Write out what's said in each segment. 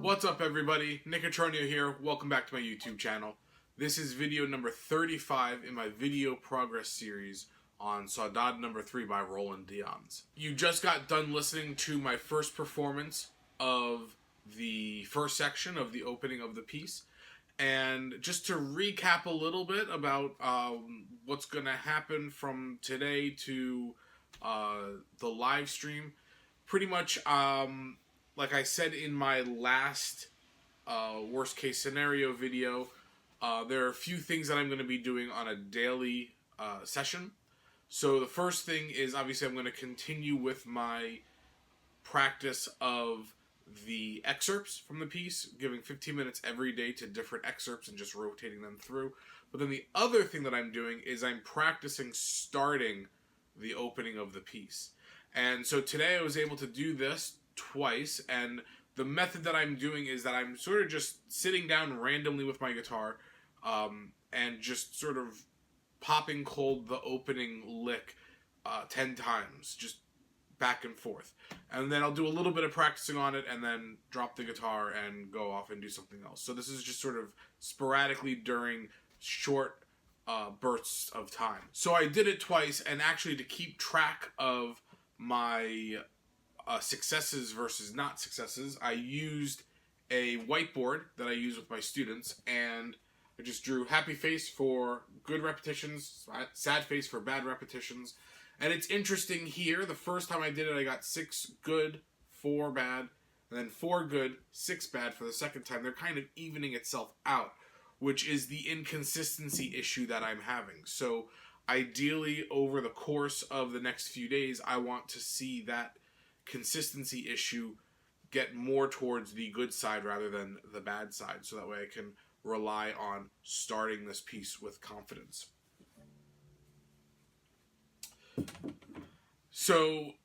What's up, everybody? Cutroneo here. Welcome back to my YouTube channel. This is video number 35 in my video progress series on Saudade No. 3 by Roland Dyens. You just got done listening to my first performance of the first section of the opening of the piece. And just to recap a little bit about what's going to happen from today to the live stream, pretty much like I said in my last worst case scenario video, there are a few things that I'm going to be doing on a daily session. So the first thing is, obviously, I'm going to continue with my practice of the excerpts from the piece, giving 15 minutes every day to different excerpts and just rotating them through. But then the other thing that I'm doing is I'm practicing starting the opening of the piece. And so today I was able to do this twice, and the method that I'm doing is that I'm sort of just sitting down randomly with my guitar and just sort of popping cold the opening lick 10 times, just back and forth. And then I'll do a little bit of practicing on it and then drop the guitar and go off and do something else. So this is just sort of sporadically during short bursts of time. So I did it twice, and actually to keep track of my successes versus not successes, I used a whiteboard that I use with my students, and I just drew happy face for good repetitions, sad face for bad repetitions. And it's interesting here, the first time I did it, I got 6 good, 4 bad, and then 4 good, 6 bad for the second time. They're kind of evening itself out, which is the inconsistency issue that I'm having. So ideally, over the course of the next few days, I want to see that consistency issue get more towards the good side rather than the bad side, so that way I can rely on starting this piece with confidence. So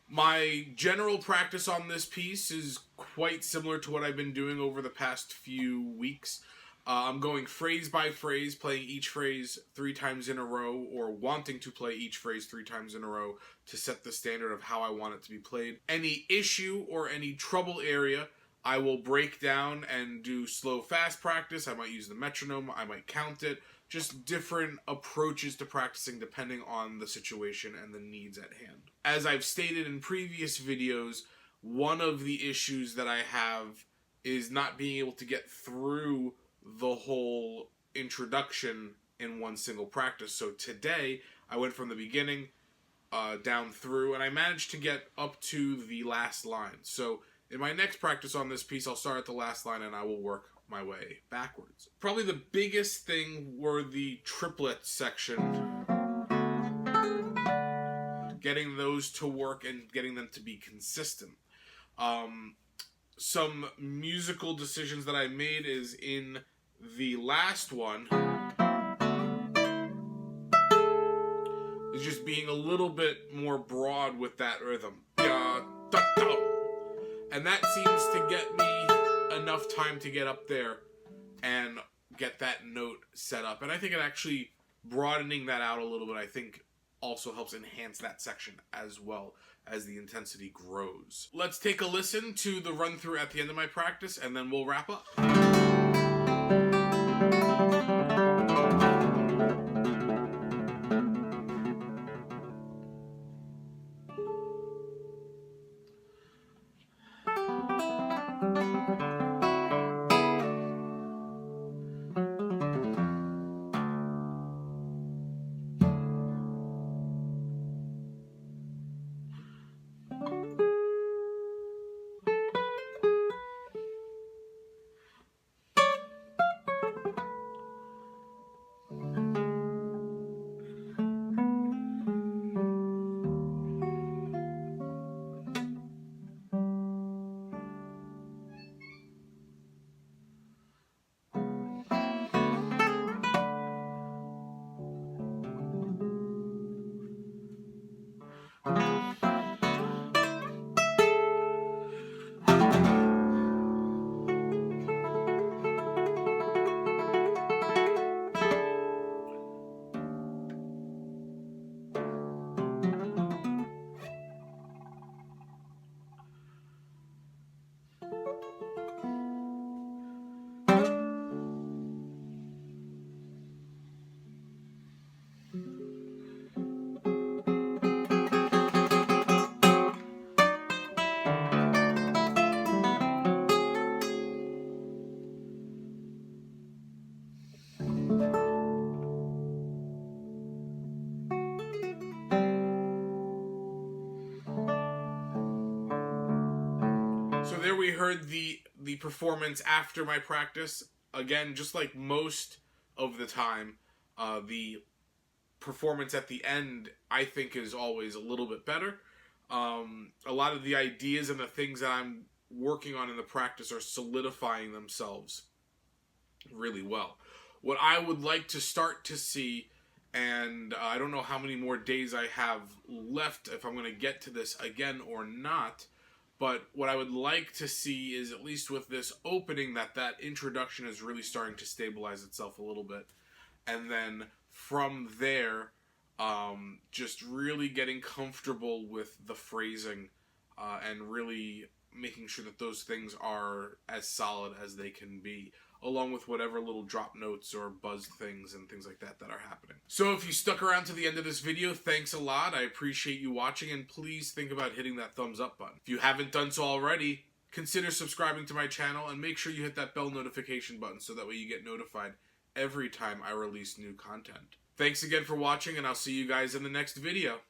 my general practice on this piece is quite similar to what I've been doing over the past few weeks. I'm going phrase by phrase, playing each phrase 3 times in a row, or wanting to play each phrase 3 times in a row to set the standard of how I want it to be played. Any issue or any trouble area, I will break down and do slow-fast practice. I might use the metronome, I might count it. Just different approaches to practicing depending on the situation and the needs at hand. As I've stated in previous videos, one of the issues that I have is not being able to get through the whole introduction in one single practice. So today, I went from the beginning down through, and I managed to get up to the last line. So in my next practice on this piece, I'll start at the last line and I will work my way backwards. Probably the biggest thing were the triplet section. Getting those to work and getting them to be consistent. Some musical decisions that I made is in the last one is just being a little bit more broad with that rhythm. And that seems to get me enough time to get up there and get that note set up. And I think it actually broadening that out a little bit, I think, also helps enhance that section as well as the intensity grows. Let's take a listen to the run through at the end of my practice, and then we'll wrap up. So there we heard the performance after my practice. Again, just like most of the time, the performance at the end, I think, is always a little bit better. A lot of the ideas and the things that I'm working on in the practice are solidifying themselves really well. What I would like to start to see, and I don't know how many more days I have left, if I'm going to get to this again or not, but what I would like to see is, at least with this opening, that introduction is really starting to stabilize itself a little bit. And then from there, just really getting comfortable with the phrasing and really making sure that those things are as solid as they can be, along with whatever little drop notes or buzz things and things like that that are happening. So if you stuck around to the end of this video, thanks a lot. I appreciate you watching, and please think about hitting that thumbs up button. If you haven't done so already, consider subscribing to my channel, and make sure you hit that bell notification button so that way you get notified every time I release new content. Thanks again for watching, and I'll see you guys in the next video.